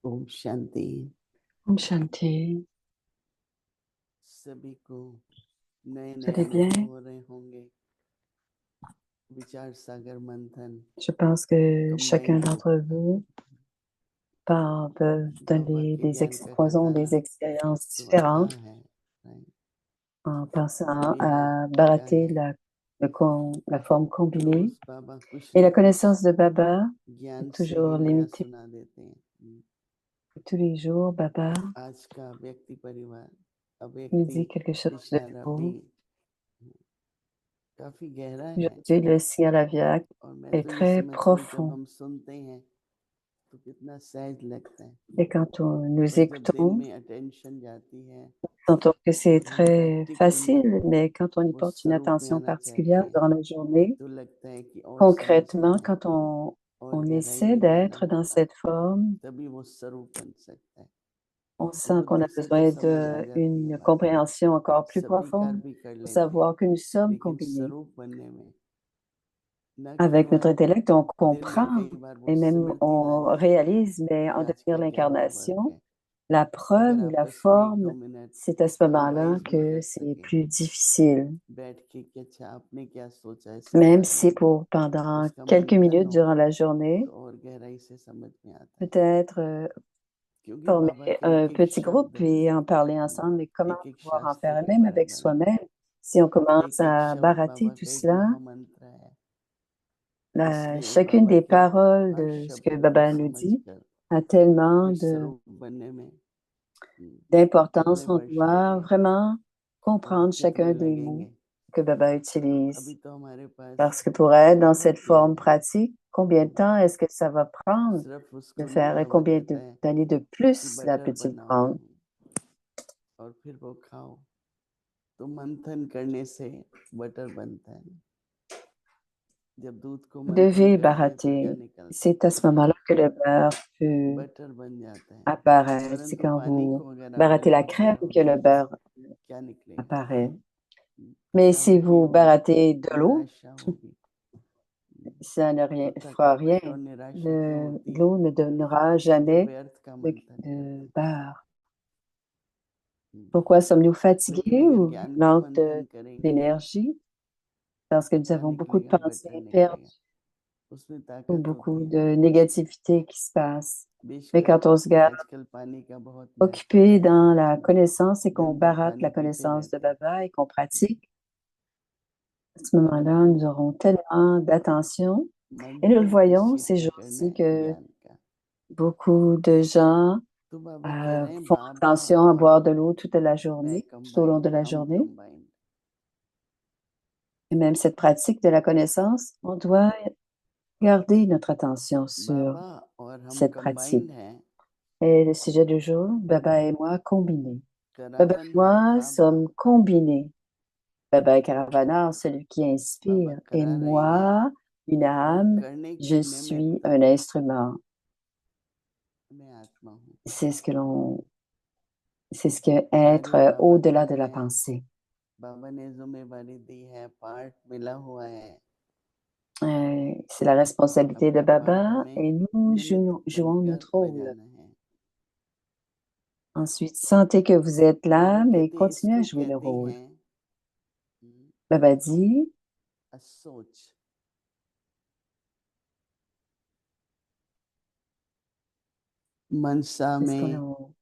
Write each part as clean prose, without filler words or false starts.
ओम Shanti. Om Shanti. सभी को नए Vous नए allez bien? अनुभव हो रहे होंगे। विचार सागर मंथन Je pense que chacun combined d'entre vous peuvent बाबा donner के ज्ञान का des खजाना expériences तो अथाह différentes है, right? en pensant मेरा à क्या barater है, la forme combinée. रोज बाबा कुछ Et न la कुछ connaissance de Baba ज्ञान est से ही toujours नया limitée. सुना देते हैं। Tous les jours, Baba आज का व्यक्ति परिवार nous अव्यक्ति dit quelque chose de इशारा भी nouveau. काफी गहरा है। Aujourd'hui, le signal aviaque और मैं est तो ये très समझता हूँ जब profond. हम सुनते हैं तो कितना सहज लगता है, Et quand nous पर जब दिल écoutons, में अटेंशन जाती है nous sentons que c'est और हम très प्रैक्टिकल में facile, mais quand on y वो porte une स्वरूप में attention आना चाहते particulière हैं durant la journée, तो लगता है कि और समझना concrètement, है, quand और on गहराई essaie में जाना d'être dans होगा, cette forme, तभी वो स्वरूप बन सकता है। on तो sent qu'on a बुद्धि से तो besoin समझ आ जाती है d'une बात, compréhension encore plus स्वीकार profonde भी कर pour लेते हैं, savoir que nous sommes लेकिन combinés. स्वरूप बनने में न Avec notre केवल intellect, on दिल में comprend कई बार वो et même स्मृति on लाना है réalise, mais कि en आज devenir क्या ज्ञान का वर्क l'incarnation, है। la अगर preuve ou आप la बस एक दो forme, minute c'est à ce moment-là revise भी que कर c'est सके plus difficile. बैठ के कि अच्छा आपने क्या सोचा इसके Même बारे si में, pour pendant उसका quelques मंथन minutes हो durant la journée, तो और गहराई से समझ में आता है। peut-être क्योंकि former बाबा के un एक एक petit groupe शब्द et en parler ensemble, mais comment एक एक pouvoir en शास्त्र faire, के même avec बराबर है, soi-même, si on commence एक एक à शब्द barater बाबा tout का एक cela, महामंत्र है। इसलिए chacune बाबा des के paroles हर de ce que शब्द को Baba nous dit समझकर a tellement फिर स्वरूप बनने में d'importance. कितने On वर्ष doit लगे vraiment और comprendre कितने chacun des mots लगेंगे। que Baba अभी utilise. तो हमारे पास Parce que pour être dans बहुत cette forme ज्ञान है, pratique, combien de temps est-ce que ça va prendre सिर्फ de उसको नहीं faire et बाबा combien कहता है d'années de कि plus la बटर petite बनाओ prendre? और फिर वो खाओ। तो मंथन करने से बटर बनता है। जब दूध को Vous मंथन devez करते हैं तो क्या barater. निकलता C'est à ce है? moment-là que le beurre peut butter बन जाता है। apparaître. C'est परंतु quand पानी vous को अगर आप baratez la गरम crème que करोगे le beurre क्या निकलेगा? apparaît. Mais किताब si vous पियोगे baratez de l'eau, निराशा होगी। ça ne तो rien, fera rien. थकावट और निराशा क्यों होती है? L'eau ne donnera क्योंकि jamais व्यर्थ का de, मंथन करते de हैं। beurre. Pourquoi sommes-nous लेकिन fatigués अगर ou ज्ञान का manque मंथन करेंगे d'énergie? Parce que nous क्या avons beaucoup de निकलेगा? बटर pensées perdues निकलेगा। उसमें ou ताकत होती beaucoup है। de négativité qui se passe. Mais बेशक quand on se garde आजकल पानी का बहुत महत्व occupé है। dans la connaissance et qu'on दिन भर barate पानी la पीते connaissance de रहते हैं। Baba et qu'on pratique, à ce moment-là, परंतु nous aurons tellement d'attention. Et nous le मंथन tout ces किससे करना jours-ci है? que ज्ञान का। beaucoup de gens तो बाबा कह रहे हैं font बाबा attention à और boire de l'eau toute la मैं journée, tout au long de combined, la हम journée. Combined. Et même cette pratique de la connaissance, on doit garder notre attention sur बाबा और हम cette pratique. कंबाइंड हैं। Et le sujet du jour, Baba et moi combinés. Baba et करावनहार moi बाबा, sommes combinés. Baba est Caravanard, celui qui बाबा inspire. Et करा रहे हैं moi, une और âme, करने की je suis निमित्त un instrument. मैं आत्मा हूँ। C'est ce que c'est ce que être आगे बाबा au-delà कह de रहे la हैं pensée. बाबा ने जिम्मेवारी दी है, पार्ट मिला हुआ है। C'est la responsabilité de अपना पार्ट Baba हमें et nous निमित्त jouons बनकर notre rôle. बजाना है। Ensuite, sentez que vous êtes बाबा là, mais कहते हैं continuez à इसको jouer le कहते rôle. हैं Baba dit, सोच। मनसा c'est ce में qu'on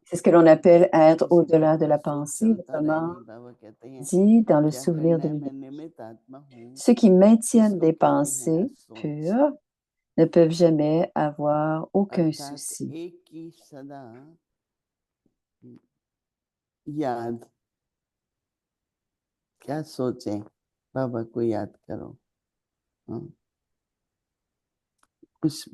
c'est ce que l'on appelle être किसी au-delà बात de का la शोक pensée, चलता रहे, notamment नहीं बाबा कहते हैं dit dans le क्या souvenir करना de है, l'univers. मैं निमित्त आत्मा हूँ। Ceux qui maintiennent इसको des कहते हैं pensées असोच। pures ne peuvent jamais avoir aucun अर्थात souci. एक की सदा याद। क्या सोचें, बाबा को याद करो। कुछ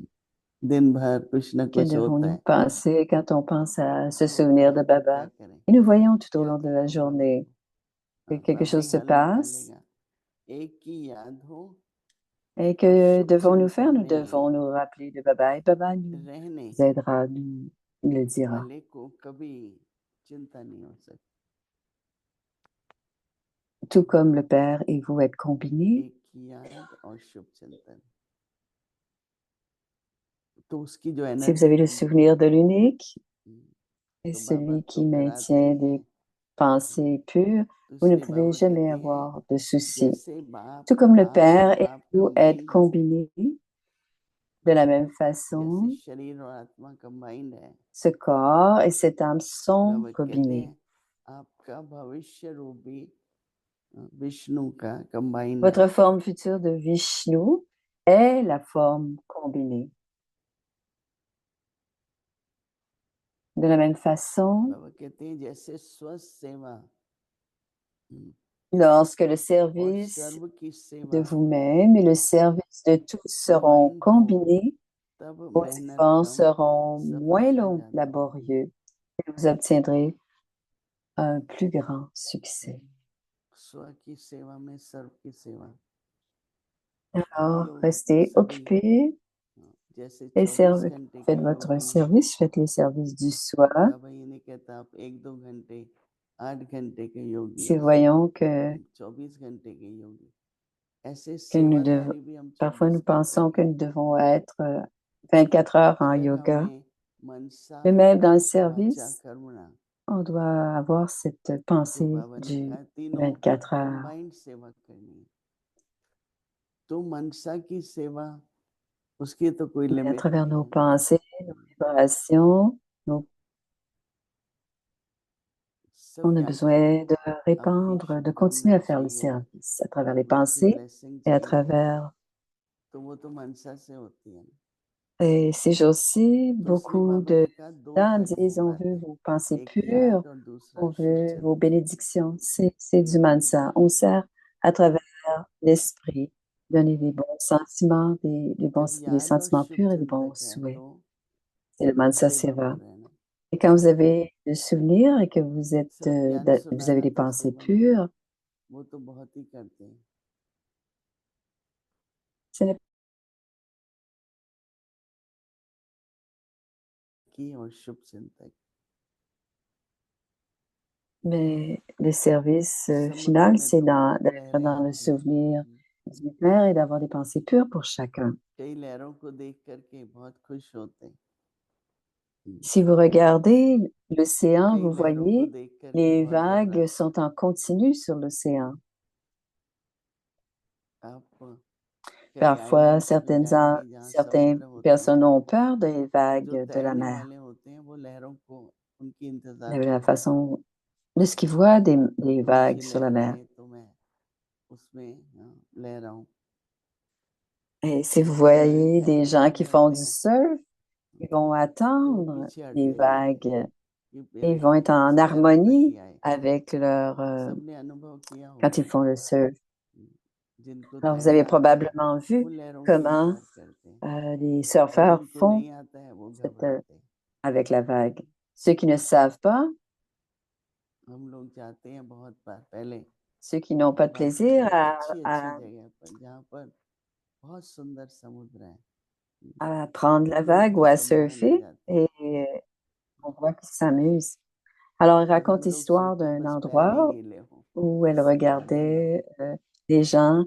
दिन भर कुछ न Que कुछ होता devons-nous है, penser quand on pense à se होता souvenir है de तो क्या Baba? करें? Et nous voyons tout au क्या long de la करो बाबा journée को? que quelque बाबा chose ही se हल passe निकालेगा। एक की याद हो et और que शुभ devons-nous faire? चिंतन Nous में devons nous rappeler de Baba et Baba nous रहने aidera, nous le dira. वाले को कभी चिंता नहीं हो सकती। Tout comme le Père et vous êtes combinés, एक की याद और शुभ चिंतन। तो उसकी जो Si vous energy avez le continue, souvenir de l'unique et तो बाबा celui तो qui कराते maintient ही des हैं। pensées pures, तो vous ne इसलिए pouvez बाबा jamais कहते हैं avoir de soucis. जैसे Tout comme le माँ और Père et बाप vous êtes कंबाइंड हो, combinés de la même जैसे façon, शरीर और आत्मा कंबाइंड है, ce corps et cette âme sont बाबा कहते combinés. हैं आपका भविष्य रूपी विष्णु का कंबाइंड है। Votre forme future de Vishnu est la forme combinée. De la même façon, बाबा कहते हैं जैसे स्वस्थ सेवा lorsque le और service सर्व की de सेवा vous-même et le service de tous seront combined हो, combinés, तब vos मेहनत efforts कम, seront moins सफलता longs, ज्यादा होगी। laborieux, et vous obtiendrez un plus grand succès. स्व की सेवा में सर्व की सेवा। हम Alors, लोग restez सभी occupés जैसे et 24 घंटे faites के votre योगी, service, faites les services du soi. बाबा ये नहीं कहता आप 1-2 घंटे 8 घंटे के योगी, Si voyons que 24 घंटे के योगी, ऐसे nous devons, सेवाधारी भी हम parfois 24 nous घंटे pensons के que nous हैं। devons être 24 heures en अगर yoga, हमें मनसा mais même dans le वाचा service, कर्मणा, on doit avoir cette तो pensée बाबा ने du कहा तीनों 24 heures. कंबाइंड सेवा करनी है। तो मनसा की सेवा उसकी तो कोई Mais à लिमिट travers नहीं nos है ना। pensées, nos vibrations, on सब a याद रखें besoin de आपकी répandre, de continuer शुभकामनाएं à faire le चाहिए, service à travers les आपकी pensées ब्लेसिंग et à चाहिए, travers. तो वो तो मनसा से होती है ना। Et ces jours-ci, तो इसलिए beaucoup बाबा de ने कहा दो gens तरह की disent on veut बातें, vos pensées एक pures, ज्ञात और दूसरा on शुभ veut vos चिंतन। bénédictions. C'est du mansa. On sert à travers l'esprit, donner des bons sentiments, जब des याद और sentiments शुभ purs et des bons चिंतक है souhaits. तो C'est le mansa सेवा seva. कर रहे हैं ना। Et quand vous avez le souvenir et que vous êtes, सिर्फ ज्ञान vous avez सुनाना des तो pensées सेवा नहीं है, pures, वो तो बहुत ही करते हैं। ce n'est की और शुभ चिंतक mais le service समुद्र final, में c'est तो बहुत d'être लहरें dans le आती हैं, souvenir du Père et d'avoir des pensées pures pour chacun. कई लहरों को देख करके बहुत खुश होते हैं, Si vous regardez l'océan, कई vous लहरों को voyez, देख करके les बहुत vagues घबराते sont en continu sur l'océan. हैं। आप कई Parfois, आइलैंड्स पे जाएंगे जहाँ certaines समुद्र होते हैं, personnes ont peur des तो जो vagues de la तैरने mer, वाले होते हैं वो लहरों को उनकी de इंतजार la करते हैं façon de ce qu'ils voient des कि ऊंची vagues sur la लहर mer. आए तो मैं उसमें लहराऊं। Et si vous तो जो ये voyez des तैरने gens वाले qui font होते du हैं surf, ils vont तो वो attendre पीछे हट les जाइए vagues कि et मेरे ils vont être en इस लहरों तक harmonie ही आए। avec सबने अनुभव किया quand ils होगा, font le surf. जिनको Alors, vous avez तैरना आता है probablement वो vu लहरों की comment इंतजार करते हैं, les और surfeurs जिनको font नहीं आता है वो cette, घबराते हैं। avec la vague. Ceux qui ne savent pas, हम लोग जाते हैं बहुत बार पहले ceux qui n'ont pas de बाबा plaisir की अच्छी अच्छी जगह पर जहाँ पर बहुत सुंदर समुद्र है, à prendre la तो लोग vague ou कुछ à घबराने लग surfer जाते हैं। et on voit qu'ils s'amusent. Alors, elle और हम raconte लोग l'histoire सोचते हैं d'un बस पैर ही endroit गीले हों, où elle ज्यादा ना हो। regardait des gens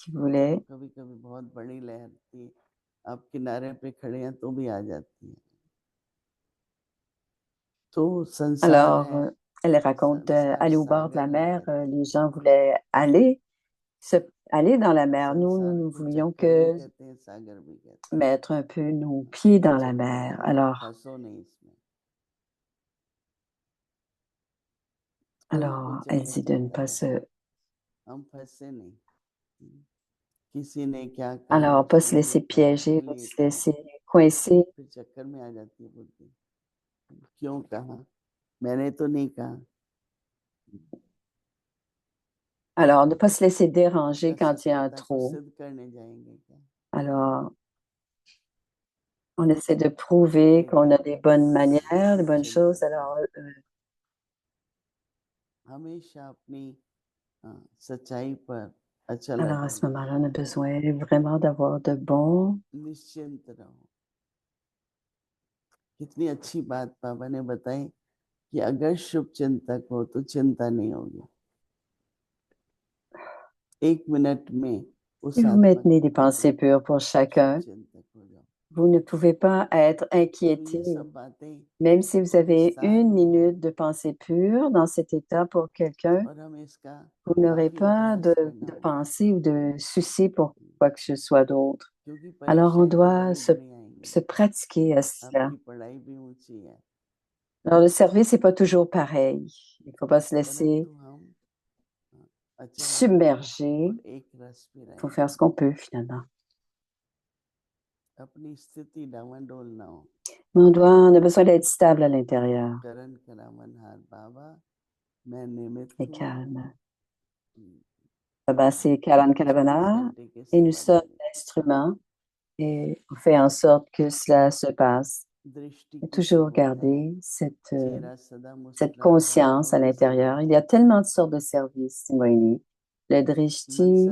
qui तो voulaient. कभी कभी बहुत बड़ी लहर थी, आप किनारे पे खड़े हैं तो भी आ जाती है। तो संसार Alors, है, elle raconte संसार aller au bord de la सागर है mer. करके, Les gens voulaient aller dans la mer. संसार Nous को voulions चक्कर भी que कहते हैं, सागर भी कहते mettre un peu nos pieds हैं। dans la चक्कर mer. में आप Alors, फंसो नहीं इसमें, कोई कोई alors, elle चक्कर dit de ne चलता pas है, se, हम फंसे नहीं। किसी ने क्या कहा, alors, pas se उसने ये laisser कहा, piéger, pas इसलिए se कहा, laisser coincer. फिर चक्कर में आ जाती है बुद्धि, क्यों कहा, मैंने तो नहीं कहा। Alors, ne pas se laisser déranger क्या quand il y a un सत्यता को trop. सिद्ध करने जाएंगे क्या, Alors, on essaie de prouver qu'on a लेकिन des bonnes manières, des शुभ bonnes choses. चिंतक Alors, हमेशा अपनी सच्चाई पर अचल alors, à अटल ce रहो, moment-là, on a besoin vraiment d'avoir de bons. निश्चिंत रहो। कितनी अच्छी बात बाबा ने बताई कि अगर शुभ चिंतक हो तो चिंता नहीं होगी। 1 मिनट में Si उस vous आत्मा maintenez को des बोल दो pensées pures pour शुभ chacun, चिंतक हो जाओ, Vous ne pouvez pas être तो inquiété, ये सब बातें même si vous avez विस्तार 1 में है minute de pensée pure dans cet état pour quelqu'un, और हमें इसका vous n'aurez काफी pas अभ्यास de करना होगा pensée ou de souci pour quoi que ce soit d'autre. क्योंकि Alors, on परीक्षाएं तो doit बड़ी बड़ी आएंगी se pratiquer à cela. आपकी पढ़ाई भी ऊंची है Alors, le service n'est pas toujours pareil. Il ne faut pas se laisser परंतु हम अचल हैं submerger. और एक रस में Il faut रहें faire ce qu'on peut finalement. अपनी स्थिति डावाडोल ना हो Mais on a besoin d'être stable à l'intérieur करण करा मन हार बाबा मैं निमित्त et हूँ calme. Baba, c'est Kalan 24 Kalavana घंटे के et nous सेवा sommes में l'instrument et on fait en sorte que cela se passe. दृष्टि Et किसे toujours बोलते हैं garder चेहरा सदा cette मुस्कुराता है conscience तो à किसे l'intérieur. Il बोलते y a हैं tellement de sortes de services, Simoini. Le drishti,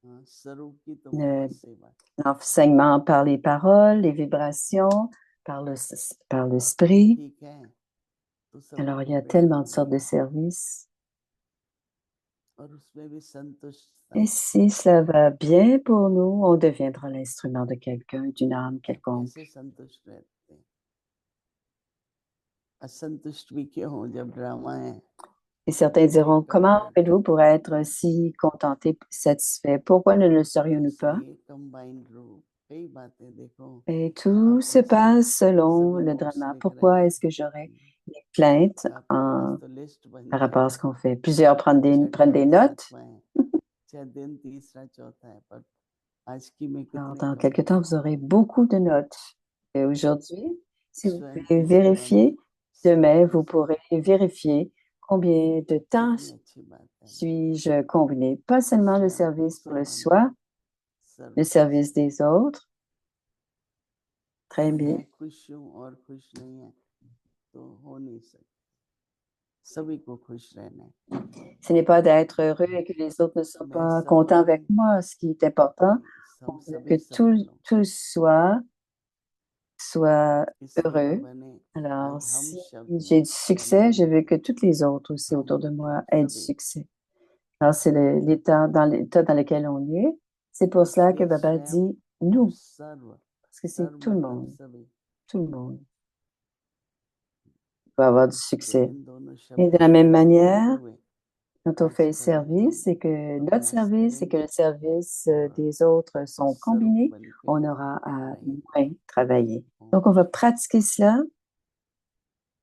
मनसा स्वरूप की तो le- मोहम्मद सेवा l'enseignement par les paroles, les vibrations, par l'esprit. ठीक है तो सभी Alors, il y को a tellement बेहतर de sortes de मिलेगा services. और उसमें भी संतुष्टता Et si cela va bien pour nous, on deviendra l'instrument de quelqu'un, d'une âme आप quelconque. कैसे संतुष्ट रहते हैं असंतुष्ट भी क्यों हो जब ड्रामा है Et certains diront, comment faites-vous pour être si contenté, satisfait? Pourquoi ne le तो serions-nous pas? इसलिए कंबाइंड रूप कई बातें देखो Et tout आप se में से passe selon सभी le नोट्स drama. लिख रहे Pourquoi हैं est-ce que j'aurais des plaintes आपके पास तो लिस्ट बन par rapport à जाएगी ce qu'on fait? Plusieurs prennent छठा des है notes. सातवां है चाहे दिन तीसरा चौथा है पर आज की में Alors, कितने dans करोगे quelques temps, vous aurez beaucoup de notes. Et aujourd'hui, si vous स्वयं pouvez की सेवा में vérifier, demain, समय vous से pourrez vérifier combien de temps कितनी अच्छी बात है suis-je combiné. Pas seulement le स्वयं की service pour le सेवा में soi, le service सर्वश्रेष्ठ des autres. Très bien. मैं खुश हूँ और खुश नहीं है तो हो नहीं सकता सभी को खुश रहना है Ce n'est pas d'être heureux et que les autres ne sont मैं pas सफल contents avec हूँ moi. Ce qui est important, on हम veut que सभी सफल हो tout soit इसलिए heureux. बाबा ने Alors, आज हम si शब्द j'ai du succès, je बनाए veux que toutes les autres aussi हम autour de moi मतलब aient du सभी succès. Alors, c'est l'état dans lequel on est. C'est pour cela que इसलिए Baba स्वयं dit और nous, सर्व parce que c'est सर्व tout le मतलब monde, सभी tout le monde va avoir du तो succès. इन दोनों Et de शब्दों la को même जोड़ते manière, हुए quand on आज fait le का दिन हम service, c'est que notre अभ्यास service, c'est que करेंगे le service और des autres sont स्वरूप combinés, बन के on aura à रहेंगे moins travailler. Om Donc, on va Shanti pratiquer cela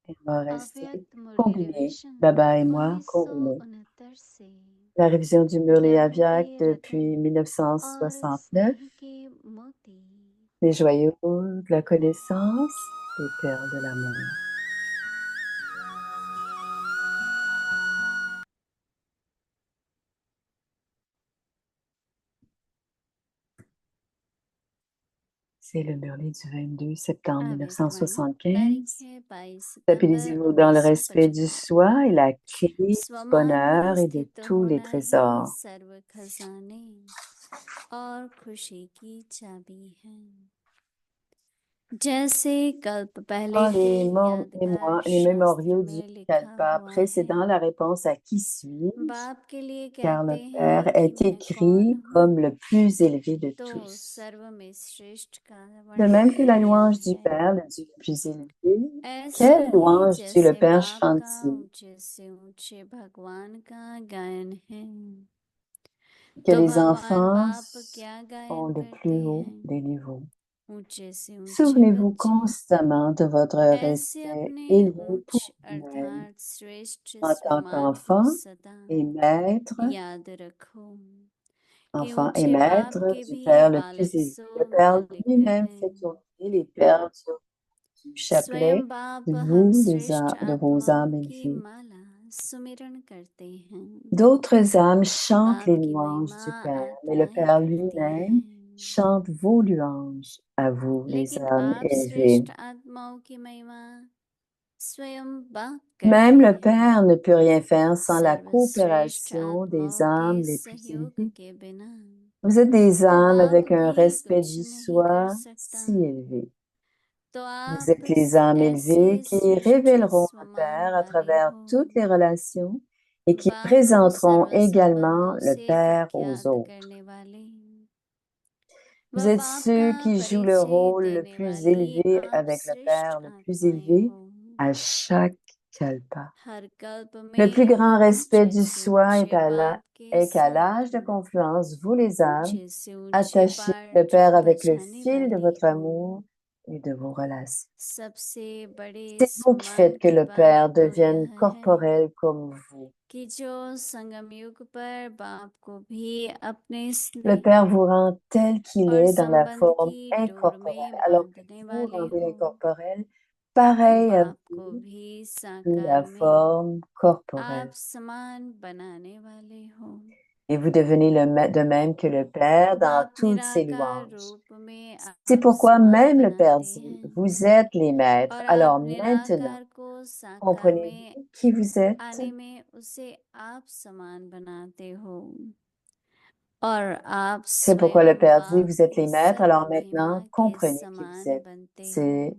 et on va rester अव्यक्त मुरली combinés, revision Baba et moi, combinés. 1969 से La révision du Murli ज्ञान के Aviak रतन depuis और 1969, स्नेह के मोती les joyaux de la connaissance, les perles de l'amour. C'est le Murli du 22 septembre अव्यक्त वाणी तारीख 1975. है 22 सितंबर Stabilisez-vous dans le respect du 1975। soi et la clé du स्वमान में bonheur et de स्थित tous les होना ही trésors. सर्व खजाने और खुशी की चाबी है। जैसे कल्प पहले Dans के यादगार les शास्त्र mémoriaux du में लिखा Kalpa हुआ है, précédent, la réponse à qui suis-je, बाप के लिए car कहते le Père हैं कि est मैं कौन écrit हूँ, comme le plus élevé de तो tous. सर्व में श्रेष्ठ का De वर्णन même que la किया louange du है। Père, le Dieu le plus élevé, ऐसे quelle ही louange tu le जैसे Père बाप का chante-t-il? ऊंचे से ऊंचे भगवान का गायन है, Que तो les भगवान enfants बाप क्या ont गायन le करते plus haut हैं, des niveaux. ऊंचे से ऊंचे Souvenez-vous बच्चे constamment de votre ऐसे respect अपने élevé pour ऊंच vous-même अर्थात श्रेष्ठ en tant स्वमान को qu'enfant सदा et maître, याद रखो कि enfant et ऊंचे बाप maître के du भी Père le plus बालक élevé. सो Le Père मालिक lui-même हैं। fait tourner les perles du chapelet स्वयं बाप de हम vous, श्रेष्ठ de vos आत्माओं âmes की élevées. माला सुमिरन करते हैं, D'autres âmes chantent बाप les की louanges महिमा du Père, mais le आत्माएं Père करती हैं। lui-même chante vos louanges à vous, les लेकिन âmes आप élevées. श्रेष्ठ आत्माओं की महिमा स्वयं बाप Même करते le हैं, Père ne peut rien faire sans la सर्वश्रेष्ठ coopération des आत्माओं के âmes les plus सहयोग élevées. के बिना Vous êtes des तो âmes बाप avec un भी respect कुछ du नहीं कर soi सकता। si élevé. तो Vous आप êtes les âmes ऐसे élevées qui श्रेष्ठ révéleront le स्वमान Père à वाले travers हो, toutes les relations et qui बाप को présenteront सर्व également संबंधों le से Père aux प्रख्यात autres. करने वाले, Vous êtes ceux qui jouent le rôle le देने plus वाली élevé आप avec le Père श्रेष्ठ le plus आत्माएं élevé हो। à chaque kalpa. हर कल्प Le plus में grand respect du ऊंचे से soi ऊंचे बाप के est qu'à l'âge de साथ confluence, vous les âmes, ऊंचे से ऊंचे attachez le पार Père avec le बजाने fil de वाली votre हो। amour et de vos relations. सबसे बड़े C'est vous qui सम्मान faites que की le बात Père तो devienne यह है corporel comme vous. कि जो संगम युग पर बाप को भी अपने Le स्नेह Père vous rend tel qu'il और est dans la संबंध forme की डोर incorporelle, में alors que बांधने vous वाले rendez हो। l'incorporel pareil à बाप को vous भी sous साकार la में forme corporelle. आप समान बनाने वाले हो। Et vous devenez de même que le Père dans बाप toutes ses निराकार louanges. रूप में C'est आप pourquoi समान même le Père बनाते dit, हैं vous êtes les maîtres. और आप Alors maintenant, निराकार को साकार में comprenez-vous qui vous êtes? आने में उसे आप समान बनाते हो और आप C'est pourquoi le स्वयं Père dit, बाप vous êtes les की maîtres. सब Alors महिमा maintenant, के comprenez qui vous समान êtes. बनते हो। C'est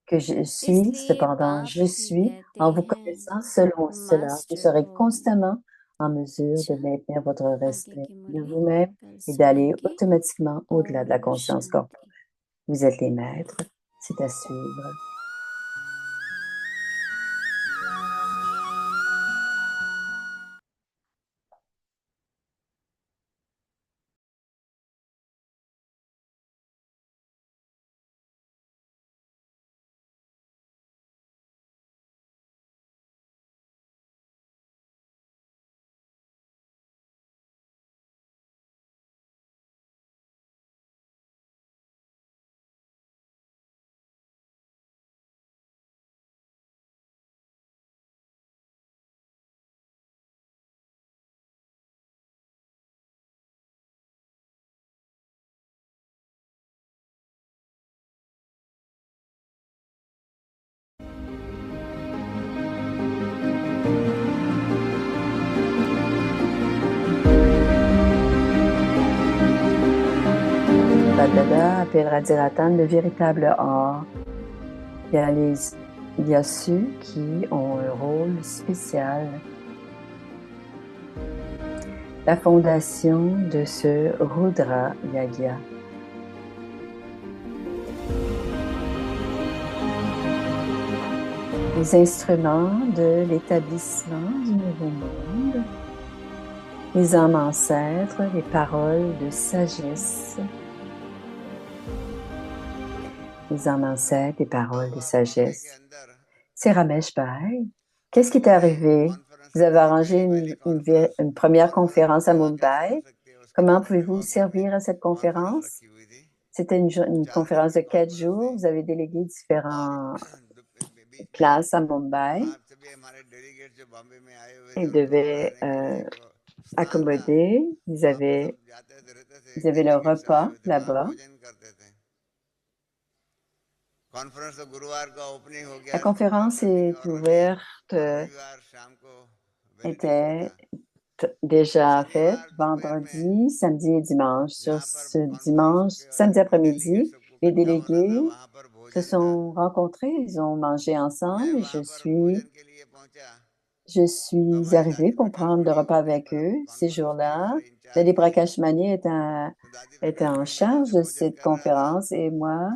que je suis, इसलिए cependant, बाप je भी suis. कहते En vous हैं connaissant selon cela, vous master serez हो। constamment en mesure de अच्छा, maintenir votre आगे respect की de मुरली vous-même कल et d'aller सुनेंगे। automatiquement au-delà de la Om conscience Shanti. corporelle. Vous êtes les maîtres. C'est à suivre. Dada appellera Dzeratan le véritable or. Il y a ceux qui ont un rôle spécial. La fondation de ce Rudra Yagya. Les instruments de l'établissement du nouveau monde. Les âmes ancêtres, les paroles de sagesse. Les âmes ancêtres, les paroles de sagesse. C'est Ramesh Bhai. Qu'est-ce qui est arrivé? Vous avez arrangé une première conférence à Mumbai. Comment pouvez-vous servir à cette conférence? C'était une conférence de 4 jours. Vous avez délégué différentes classes à Mumbai. Ils devaient accommoder. Vous avez le repas là-bas. La conférence est ouverte, était déjà faite vendredi, samedi et dimanche. Sur ce dimanche, samedi après-midi, les délégués se sont rencontrés, ils ont mangé ensemble et je suis arrivée pour prendre le repas avec eux ces jours-là. Lady Prakashmani était en charge de cette conférence et moi,